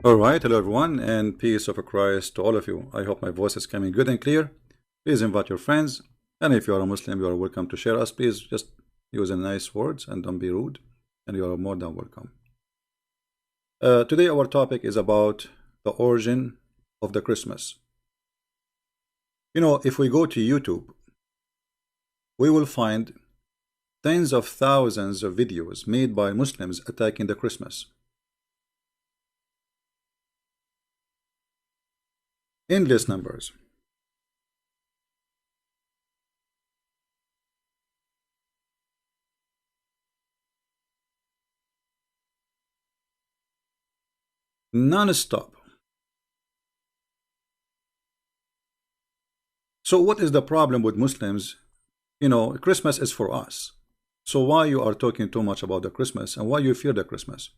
All right, hello everyone, and peace of Christ to all of you. I hope my voice is coming good and clear. Please invite your friends, and if you are a Muslim, you are welcome to share us. Please just use a nice words and don't be rude, and you are more than welcome. Today our topic is about the origin of the Christmas. You know, if we go to YouTube, we will find tens of thousands of videos made by Muslims attacking the Christmas. Endless numbers. Non-stop. So what is the problem with Muslims? You know, Christmas is for us. So why you are talking too much about the Christmas, and why you fear the Christmas?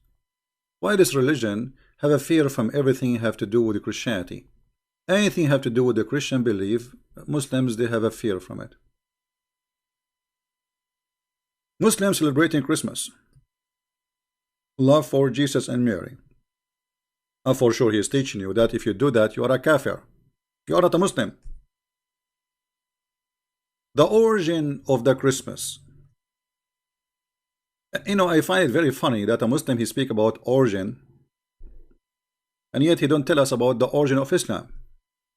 Why this religion have a fear from everything have to do with Christianity? Anything have to do with the Christian belief, Muslims, they have a fear from it. Muslims celebrating Christmas, love for Jesus and Mary. And for sure he is teaching you that if you do that, you are a kafir. You are not a Muslim. The origin of the Christmas. You know, I find it very funny that a Muslim, he speak about origin, and yet he don't tell us about the origin of Islam.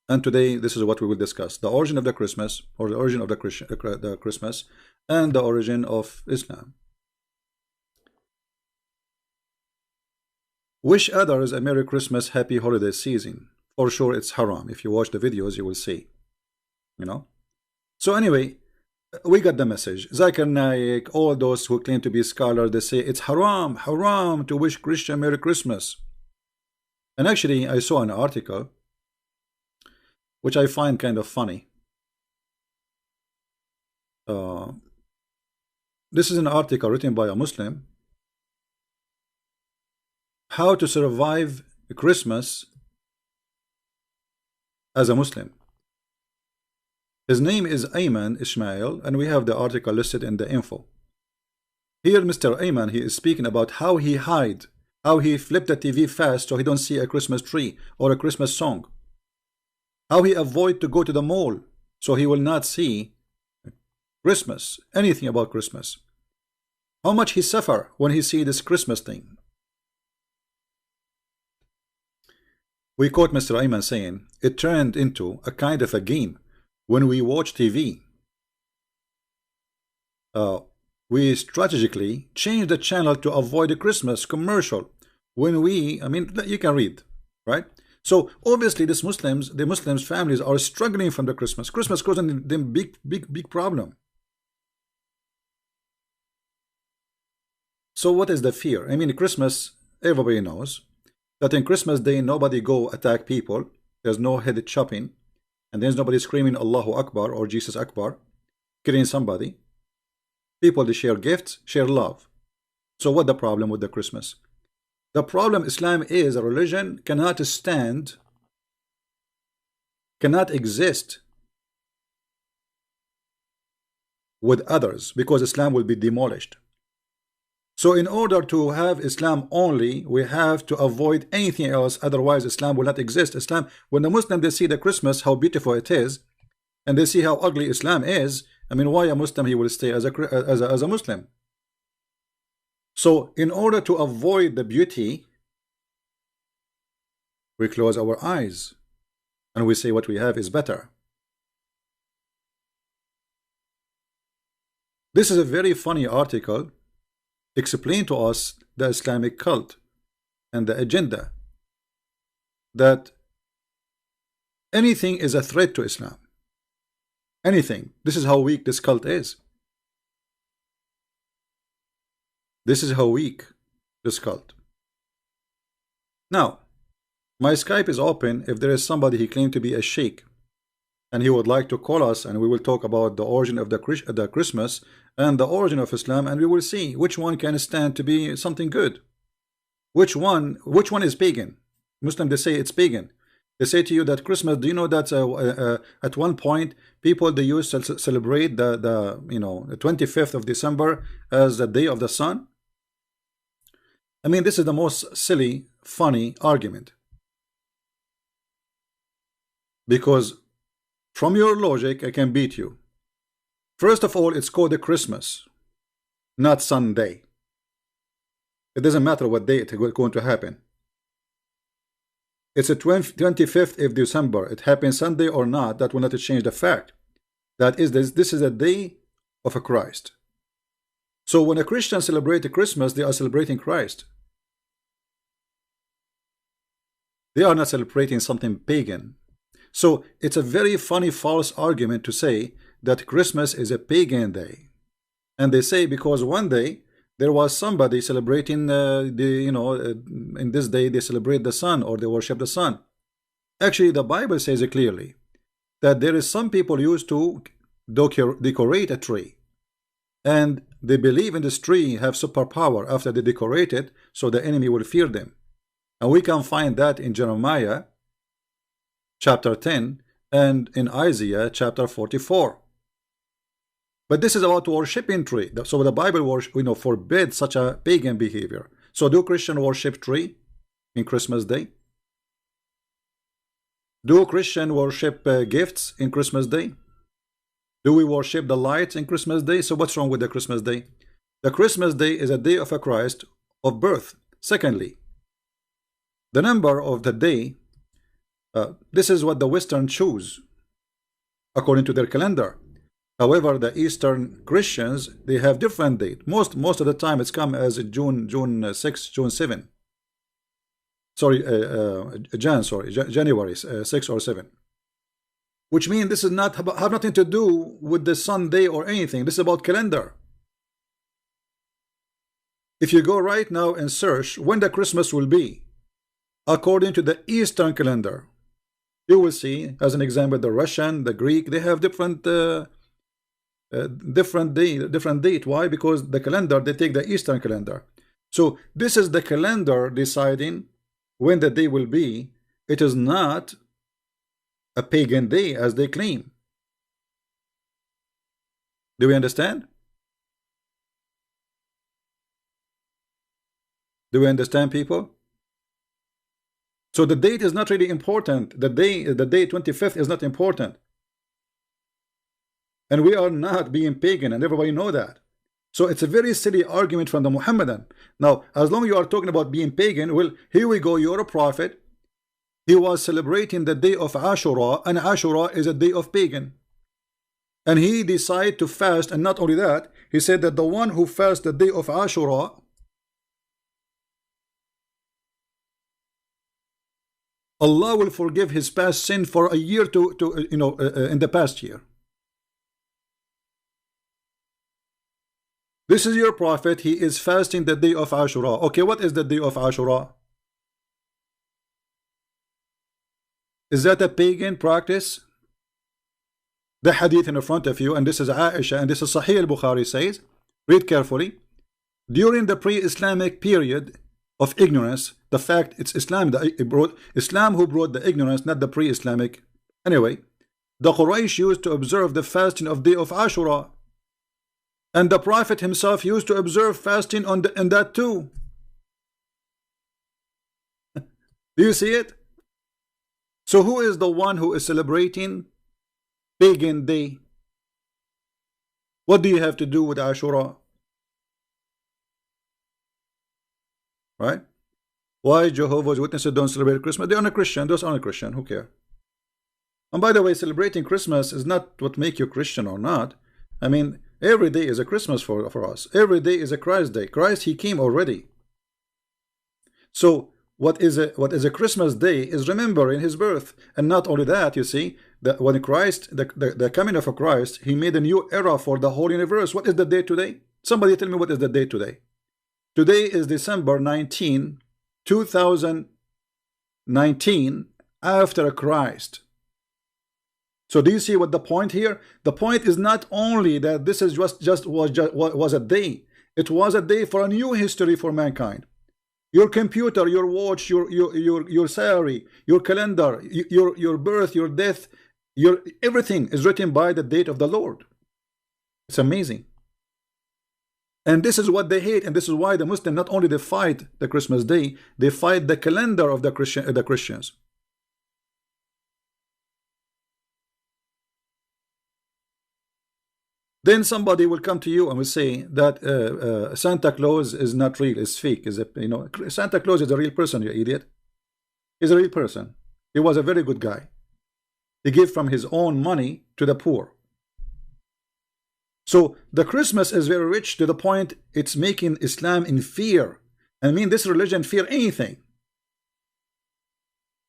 And today, this is what we will discuss: the origin of the Christmas, or the origin of the Christmas, and the origin of Islam. Wish others a Merry Christmas, Happy Holiday Season. For sure, it's haram. If you watch the videos, you will see. You know. So anyway, we got the message. Zakir Naik, all those who claim to be scholars, they say it's haram to wish Christian Merry Christmas. And actually, I saw an article which I find kind of funny. This is an article written by a Muslim. How to survive Christmas as a Muslim. His name is Ayman Ismail, and we have the article listed in the info. Here, Mr. Ayman, he is speaking about how he hide, how he flipped the TV fast so he don't see a Christmas tree or a Christmas song. How he avoid to go to the mall so he will not see Christmas, anything about Christmas. How much he suffer when he see this Christmas thing. We quote Mr. Ayman saying, it turned into a kind of a game. When we watch TV, we strategically change the channel to avoid a Christmas commercial. When we, I mean, you can read, right? So obviously, the Muslims families are struggling from the Christmas. Christmas causing them big problem. So what is the fear? I mean, Christmas, everybody knows that in Christmas Day nobody go attack people. There's no head chopping. And there's nobody screaming Allahu Akbar or Jesus Akbar, killing somebody. People, they share gifts, share love. So what the problem with the Christmas? The problem, Islam is a religion cannot stand, cannot exist with others, because Islam will be demolished. So in order to have Islam only, we have to avoid anything else, otherwise Islam will not exist. Islam, when the Muslim, they see the Christmas, how beautiful it is, and they see how ugly Islam is, I mean, why a Muslim, he will stay as a Muslim? So in order to avoid the beauty, we close our eyes, and we say what we have is better. This is a very funny article. Explain to us the Islamic cult and the agenda that anything is a threat to Islam. Anything. This is how weak this cult is. This is how weak this cult. Now, my Skype is open. If there is somebody he claimed to be a sheikh and he would like to call us, and we will talk about the origin of the Christmas and the origin of Islam, and we will see which one can stand to be something good. Which one is pagan? Muslim, they say it's pagan. They say to you that Christmas, do you know that at one point people, they used to celebrate the 25th of December as the day of the sun? I mean, this is the most silly, funny argument. Because from your logic, I can beat you. First of all, it's called a Christmas, not Sunday. It doesn't matter what day it's going to happen. It's the 25th of December. It happens Sunday or not, that will not change the fact. That is, this is a day of a Christ. So when a Christian celebrates Christmas, they are celebrating Christ. They are not celebrating something pagan. So it's a very funny false argument to say that Christmas is a pagan day. And they say because one day there was somebody celebrating in this day they celebrate the sun or they worship the sun. Actually, the Bible says it clearly that there is some people used to decorate a tree, and they believe in this tree have superpower after they decorate it, so the enemy will fear them. And we can find that in Jeremiah chapter 10 and in Isaiah chapter 44. But this is about worshiping tree. So the Bible forbids such a pagan behavior. So do Christian worship tree in Christmas Day? Do Christian worship gifts in Christmas Day? Do we worship the lights in Christmas Day? So what's wrong with the Christmas Day? The Christmas Day is a day of a Christ of birth. Secondly, the number of the day, this is what the Western choose according to their calendar. However, the Eastern Christians, they have different date. Most of the time it's come as June 6, June 7. Sorry, January 6 or 7. Which means this is not have nothing to do with the Sunday or anything. This is about calendar. If you go right now and search when the Christmas will be, according to the Eastern calendar, you will see, as an example, the Russian, the Greek, they have different date. Why? Because the calendar, they take the Eastern calendar. So this is the calendar deciding when the day will be. It is not a pagan day as they claim. Do we understand? Do we understand, people? So the date is not really important. The day 25th is not important. And we are not being pagan, and everybody know that. So it's a very silly argument from the Muhammadan. Now, as long as you are talking about being pagan, well, here we go, you're a prophet. He was celebrating the day of Ashura, and Ashura is a day of pagan. And he decided to fast, and not only that, he said that the one who fasts the day of Ashura, Allah will forgive his past sin for a year in the past year. This is your prophet. He is fasting the day of Ashura. Okay, what is the day of Ashura? Is that a pagan practice? The hadith in front of you, and this is Aisha, and this is Sahih al-Bukhari says, read carefully. During the pre-Islamic period of ignorance, the fact it's Islam who brought the ignorance, not the pre-Islamic. Anyway, the Quraysh used to observe the fasting of day of Ashura, and the Prophet himself used to observe fasting on that too. Do you see it? So who is the one who is celebrating pagan day? What do you have to do with Ashura? Right? Why Jehovah's Witnesses don't celebrate Christmas? They are not Christian. Those aren't Christian. Who care? And by the way, celebrating Christmas is not what makes you Christian or not. I mean, every day is a Christmas for us. Every day is a Christ day. Christ, he came already. So what is a Christmas day is remembering his birth. And not only that, you see, that when Christ, the coming of a Christ, he made a new era for the whole universe. What is the day today? Somebody tell me what is the day today. Today is December 19, 2019, after Christ. So do you see what the point here? The point is not only that this is was a day. It was a day for a new history for mankind. Your computer, your watch, your salary, your calendar, your birth, your death, everything is written by the date of the Lord. It's amazing. And this is what they hate, and this is why the Muslims, not only they fight the Christmas day, they fight the calendar of the Christians. then somebody will come to you and will say that Santa Claus is not real, it's fake. Is it, you know, Santa Claus is a real person, you idiot. He's a real person. He was a very good guy. He gave from his own money to the poor. So the Christmas is very rich to the point it's making Islam in fear. I mean, this religion fear anything.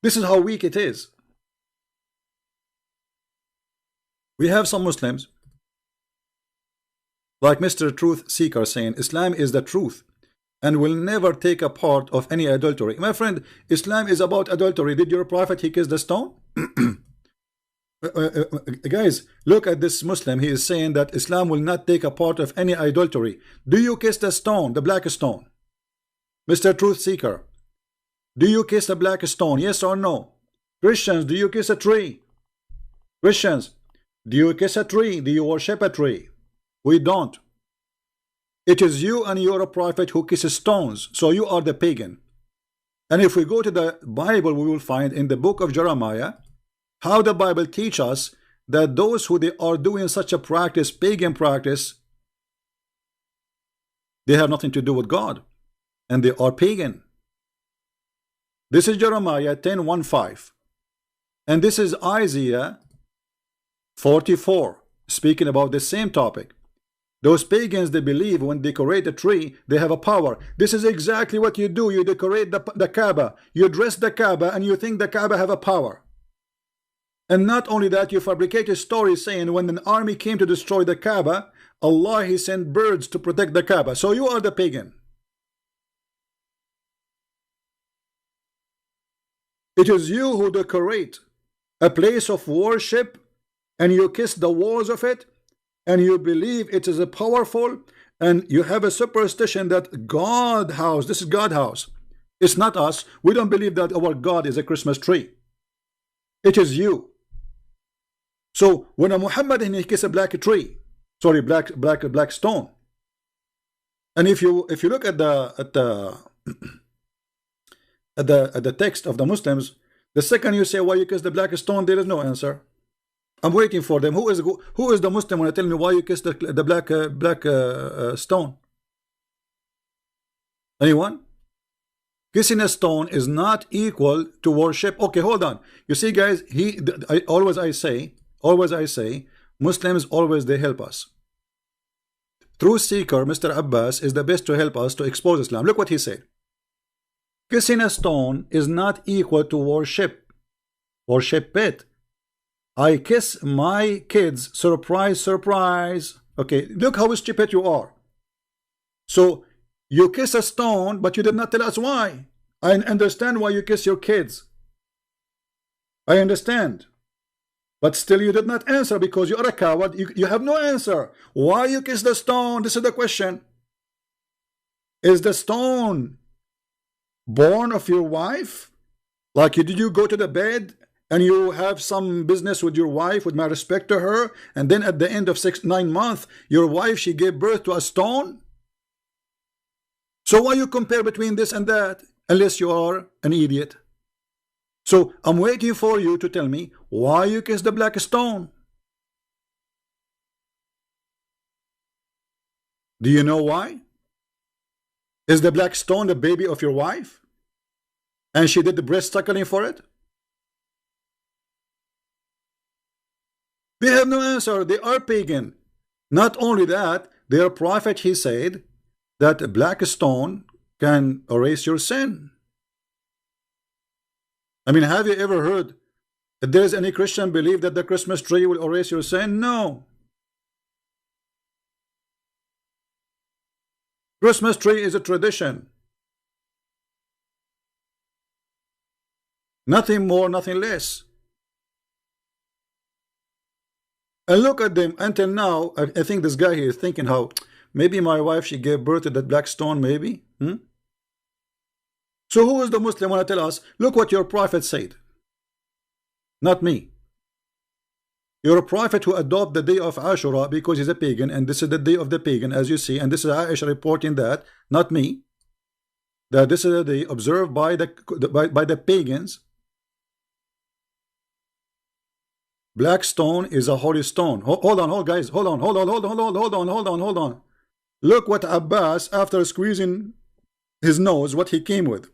This is how weak it is. We have some Muslims like Mr. Truth Seeker saying Islam is the truth and will never take a part of any adultery. My friend, Islam is about adultery. Did your prophet, he kissed the stone? Guys, look at this Muslim. He is saying that Islam will not take a part of any adultery. Do you kiss the stone, the black stone? Mr. Truth Seeker, do you kiss the black stone? Yes or no? Christians, do you kiss a tree? Christians, do you kiss a tree? Do you worship a tree? We don't. It is you and your prophet who kisses stones. So you are the pagan. And if we go to the Bible, we will find in the book of Jeremiah how the Bible teaches us that those who they are doing such a practice, pagan practice, they have nothing to do with God, and they are pagan. This is Jeremiah 10:1-5, and this is Isaiah 44, speaking about the same topic. Those pagans, they believe when they decorate a tree, they have a power. This is exactly what you do. You decorate the Kaaba, you dress the Kaaba, and you think the Kaaba have a power. And not only that, you fabricate a story saying when an army came to destroy the Kaaba, Allah, he sent birds to protect the Kaaba. So you are the pagan. It is you who decorate a place of worship and you kiss the walls of it and you believe it is a powerful, and you have a superstition that God house, this is God house. It's not us. We don't believe that our God is a Christmas tree. It is you. So when a Muhammad he kiss a black tree, sorry, black stone, and if you look at the at the text of the Muslims, the second you say why you kiss the black stone, there is no answer. I'm waiting for them. Who is the Muslim when I tell me why you kiss the black stone? Anyone? Kissing a stone is not equal to worship. Okay, hold on. You see, guys, I say, Muslims always they help us. Truth Seeker, Mr. Abbas, is the best to help us to expose Islam. Look what he said. Kissing a stone is not equal to worship. Worship it. I kiss my kids, surprise, surprise. Okay, look how stupid you are. So you kiss a stone, but you did not tell us why. I understand why you kiss your kids. I understand. But still you did not answer because you are a coward. You have no answer. Why you kiss the stone? This is the question. Is the stone born of your wife? Like did you go to the bed and you have some business with your wife, with my respect to her, and then at the end of 9 months, your wife, she gave birth to a stone? So why you compare between this and that, unless you are an idiot? So I'm waiting for you to tell me why you kiss the black stone. Do you know why? Is the black stone the baby of your wife? And she did the breast suckling for it? They have no answer. They are pagan. Not only that, their prophet, he said that a black stone can erase your sin. I mean, have you ever heard that there's any Christian believe that the Christmas tree will erase your sin? No. Christmas tree is a tradition. Nothing more, nothing less. And look at them until now. I think this guy here is thinking how maybe my wife, she gave birth to that black stone, maybe. So who is the Muslim want to tell us, look what your prophet said? Not me. Your prophet who adopt the day of Ashura because he's a pagan, and this is the day of the pagan, as you see, and this is Aisha reporting that, not me, that this is a day observed by the pagans. Black stone is a holy stone. Hold on, guys. Hold on. Hold on. Look what Abbas, after squeezing his nose, what he came with.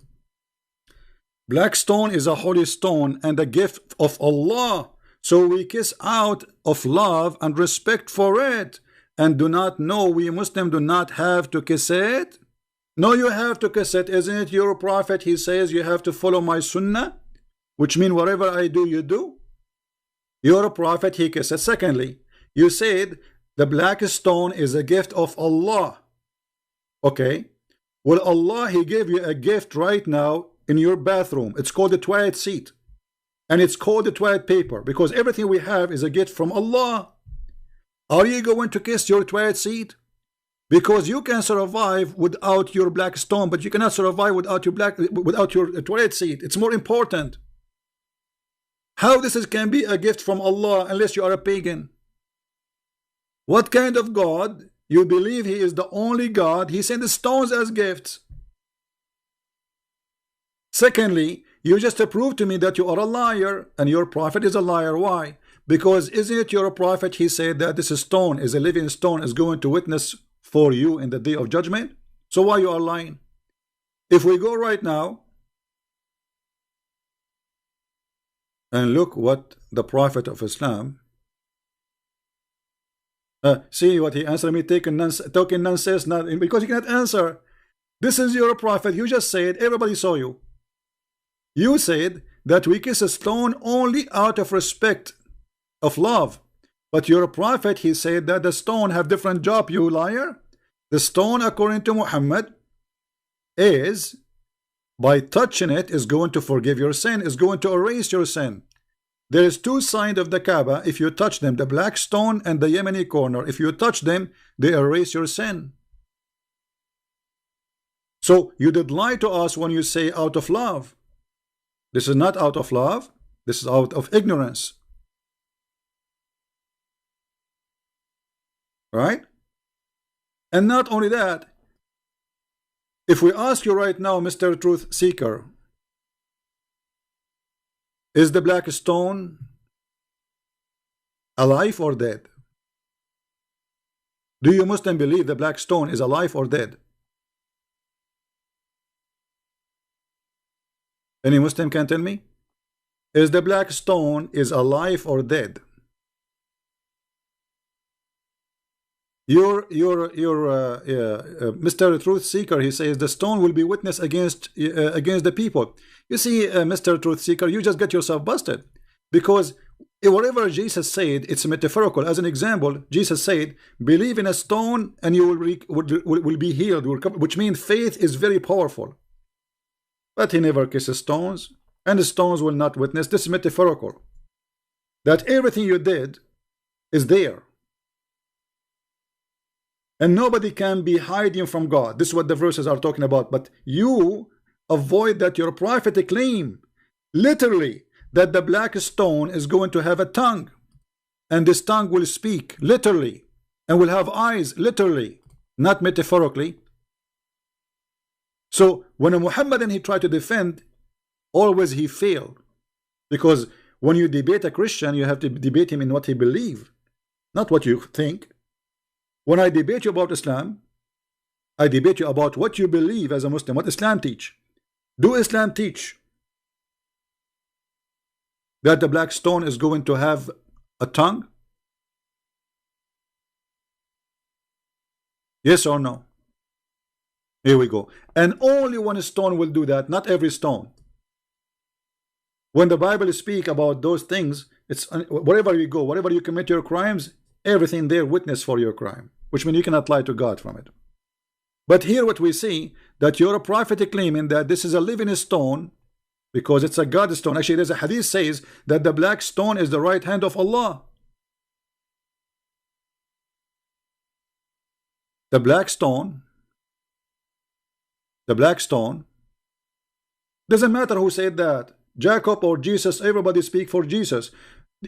Black stone is a holy stone and a gift of Allah. So we kiss out of love and respect for it. And do not know, we Muslims do not have to kiss it? No, you have to kiss it. Isn't it your prophet? He says you have to follow my sunnah, which means whatever I do, you do. You're a prophet, he kisses. Secondly, you said the black stone is a gift of Allah. Okay. Well, Allah, he gave you a gift right now in your bathroom. It's called the toilet seat. And it's called the toilet paper because everything we have is a gift from Allah. Are you going to kiss your toilet seat? Because you can survive without your black stone, but you cannot survive without your toilet seat. It's more important. How this can be a gift from Allah unless you are a pagan? What kind of God? You believe he is the only God. He sent the stones as gifts. Secondly, you just proved to me that you are a liar and your prophet is a liar. Why? Because isn't it your prophet? He said that this stone is a living stone, is going to witness for you in the day of judgment. So why you are lying? If we go right now and look what the prophet of Islam, see what he answered me, talking nonsense, because you cannot answer. This is your prophet. You just said, everybody saw you. You said that we kiss a stone only out of respect, of love. But your prophet, he said that the stone have different job, you liar. The stone, according to Muhammad, is by touching it is going to forgive your sin, is going to erase your sin. There is two signs of the Kaaba. If you touch them, the black stone and the Yemeni corner, if you touch them, they erase your sin. So you did lie to us when you say out of love. This is not out of love. This is out of ignorance. Right? And not only that, if we ask you right now, Mr. Truth Seeker, is the black stone alive or dead? Do you Muslim believe the black stone is alive or dead? Any Muslim can tell me? Is the black stone is alive or dead? Mr. Truth Seeker, he says the stone will be witness against the people. You see, Mr. Truth Seeker, you just get yourself busted, because whatever Jesus said, it's metaphorical. As an example, Jesus said, "Believe in a stone and you will be healed," which means faith is very powerful. But he never kisses stones, and the stones will not witness. This is metaphorical. That everything you did is there. And nobody can be hiding from God. This is what the verses are talking about. But you avoid that your prophet claim, literally, that the black stone is going to have a tongue. And this tongue will speak, literally. And will have eyes, literally. Not metaphorically. So when a Muhammadan he tried to defend, always he failed. Because when you debate a Christian, you have to debate him in what he believes, not what you think. When I debate you about Islam, I debate you about what you believe as a Muslim, what Islam teach. Do Islam teach that the black stone is going to have a tongue? Yes or no? Here we go. And only one stone will do that, not every stone. When the Bible speak about those things, it's wherever you go, wherever you commit your crimes, everything there witness for your crime, which means you cannot lie to God from it. But here what we see, that you're a prophet claiming that this is a living stone because it's a God stone. Actually, there's a hadith says that the black stone is the right hand of Allah. The black stone doesn't matter who said that, Jacob or Jesus, everybody speak for Jesus.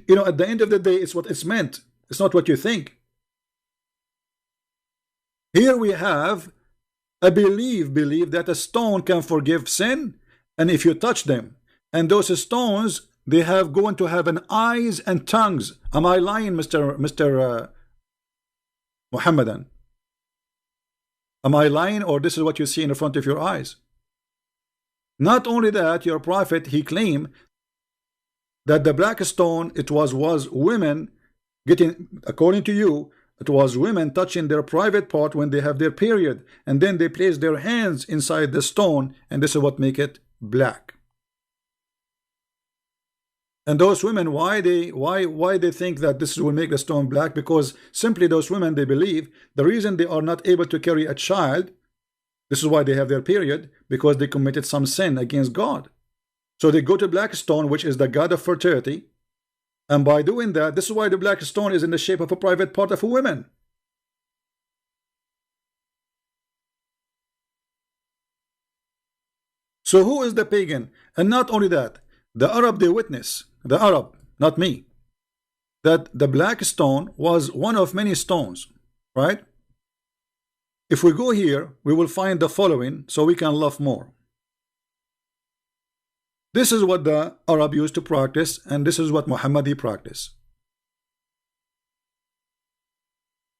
You know, at the end of the day, it's what it's meant. It's not what you think. Here we have a believe that a stone can forgive sin, and if you touch them, and those stones they have going to have an eyes and tongues. Am I lying, Mr. Muhammadan? Am I lying, or this is what you see in front of your eyes? Not only that, your prophet, he claimed that the black stone, it was women getting, according to you, it was women touching their private part when they have their period, and then they place their hands inside the stone, and this is what make it black. And those women, why they think that this will make the stone black? Because simply those women, they believe the reason they are not able to carry a child, this is why they have their period, because they committed some sin against God. So they go to black stone, which is the god of fertility, and by doing that, this is why the black stone is in the shape of a private part of a woman. So who is the pagan? And not only that, the Arab, they witness, the Arab, not me, that the black stone was one of many stones, right? If we go here, we will find the following, so we can love more. This is what the Arab used to practice, and this is what Muhammadi practice.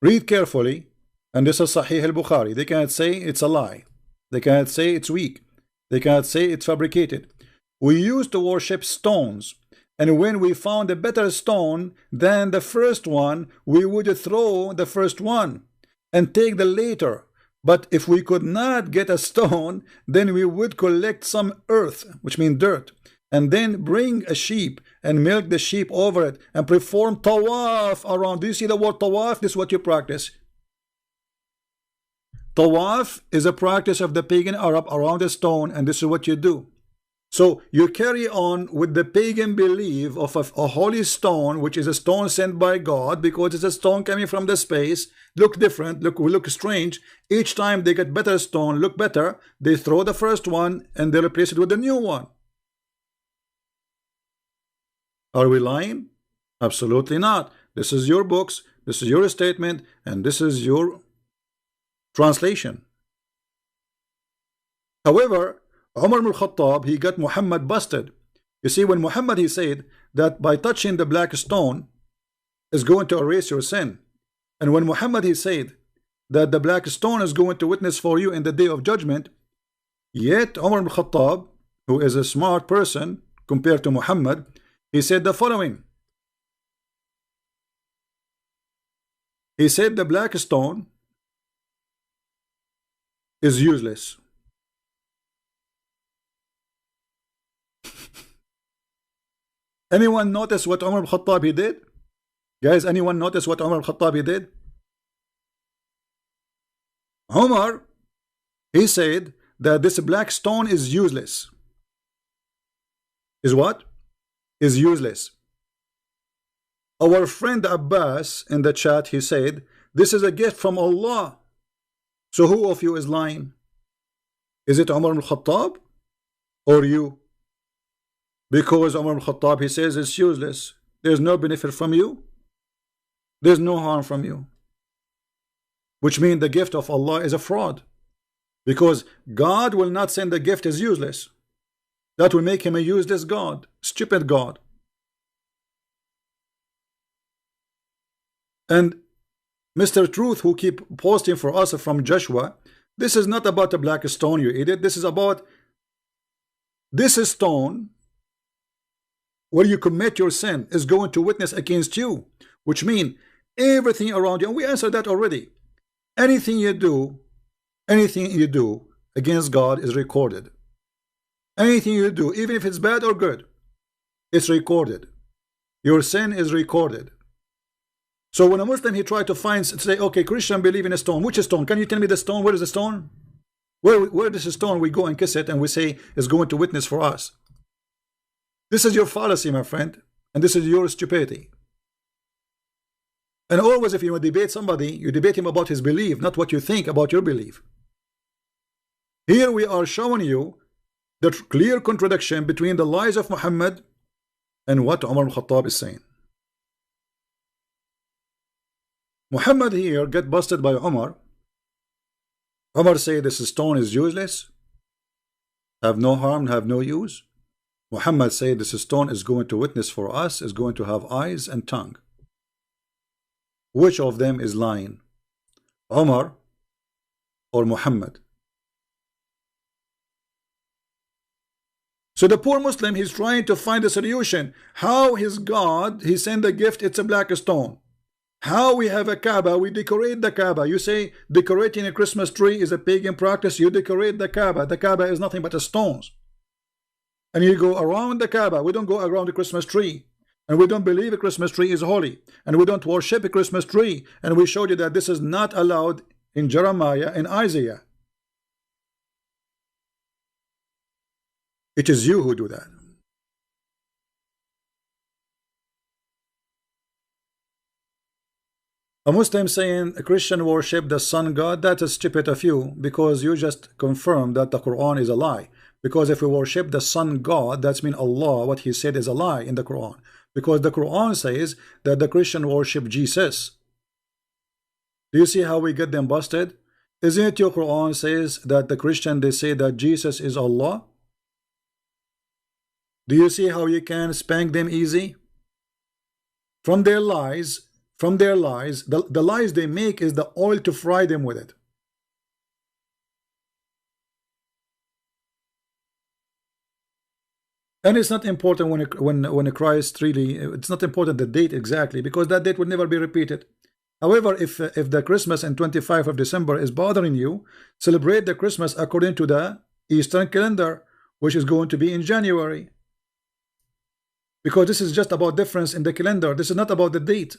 Read carefully, and this is Sahih al-Bukhari. They cannot say it's a lie. They cannot say it's weak. They cannot say it's fabricated. We used to worship stones, and when we found a better stone than the first one, we would throw the first one and take the later. But if we could not get a stone, then we would collect some earth, which means dirt, and then bring a sheep and milk the sheep over it and perform tawaf around. Do you see the word tawaf? This is what you practice. Tawaf is a practice of the pagan Arab around a stone, and this is what you do. So you carry on with the pagan belief of a holy stone, which is a stone sent by God, because it's a stone coming from the space, look different, look strange. Each time they get better stone, look better, they throw the first one and they replace it with a new one. Are we lying? Absolutely not. This is your books, this is your statement, and this is your translation. However, Umar ibn al-Khattab, he got Muhammad busted. You see, when Muhammad, he said that by touching the black stone is going to erase your sin. And when Muhammad, he said that the black stone is going to witness for you in the day of judgment, yet Umar ibn al-Khattab, who is a smart person compared to Muhammad, he said the following. He said the black stone is useless. Anyone notice what Umar al-Khattab he did? Guys, anyone notice what Umar al-Khattab he did? Umar, he said that this black stone is useless. Is what? Is useless. Our friend Abbas in the chat, he said, this is a gift from Allah. So who of you is lying? Is it Umar al-Khattab or you? Because Umar al-Khattab, he says it's useless. There's no benefit from you. There's no harm from you. Which means the gift of Allah is a fraud. Because God will not send the gift as useless. That will make him a useless God. Stupid God. And Mr. Truth, who keep posting for us from Joshua, this is not about a black stone, you idiot. This is about this stone where you commit your sin is going to witness against you, which means everything around you, and we answered that already. Anything you do against God is recorded. Anything you do, even if it's bad or good, it's recorded. Your sin is recorded. So when a Muslim, he tried to say, okay, Christian believe in a stone. Which stone? Can you tell me the stone? Where is the stone? Where is the stone? We go and kiss it and we say it's going to witness for us. This is your fallacy, my friend, and this is your stupidity. And always, if you debate somebody, you debate him about his belief, not what you think about your belief. Here we are showing you the clear contradiction between the lies of Muhammad and what Umar al-Khattab is saying. Muhammad here get busted by Umar. Umar say this stone is useless, have no harm, have no use. Muhammad said this stone is going to witness for us, is going to have eyes and tongue. Which of them is lying? Umar or Muhammad? So the poor Muslim, he's trying to find a solution. How his God, he sent a gift, it's a black stone. How we have a Kaaba, we decorate the Kaaba. You say decorating a Christmas tree is a pagan practice. You decorate the Kaaba. The Kaaba is nothing but a stones. And you go around the Kaaba. We don't go around the Christmas tree. And we don't believe a Christmas tree is holy. And we don't worship a Christmas tree. And we showed you that this is not allowed in Jeremiah and Isaiah. It is you who do that. A Muslim saying a Christian worship the sun god, that is stupid of you, because you just confirmed that the Quran is a lie. Because if we worship the sun god, that means Allah, what he said is a lie in the Quran. Because the Quran says that the Christian worship Jesus. Do you see how we get them busted? Isn't it your Quran says that the Christian, they say that Jesus is Allah? Do you see how you can spank them easy? From their lies, the lies they make is the oil to fry them with it. And it's not important when Christ really, it's not important the date exactly, because that date will never be repeated. However, if the Christmas and 25th of December is bothering you, celebrate the Christmas according to the Eastern calendar, which is going to be in January. Because this is just about difference in the calendar. This is not about the date.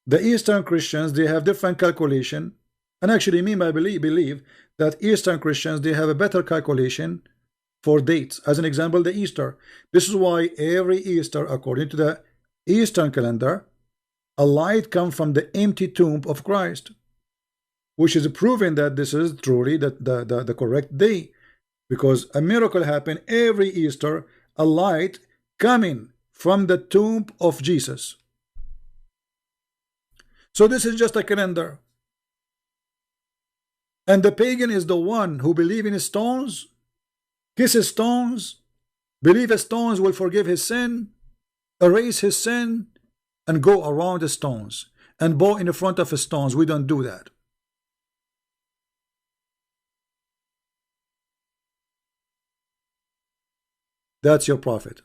The Eastern Christians, they have different calculation. And actually, I believe that Eastern Christians, they have a better calculation for dates. As an example, the Easter. This is why every Easter, according to the Eastern calendar, a light comes from the empty tomb of Christ, which is proving that this is truly the correct day. Because a miracle happened every Easter, a light coming from the tomb of Jesus. So this is just a calendar. And the pagan is the one who believes in stones, kisses stones, believes stones will forgive his sin, erase his sin, and go around the stones and bow in the front of the stones. We don't do that. That's your prophet.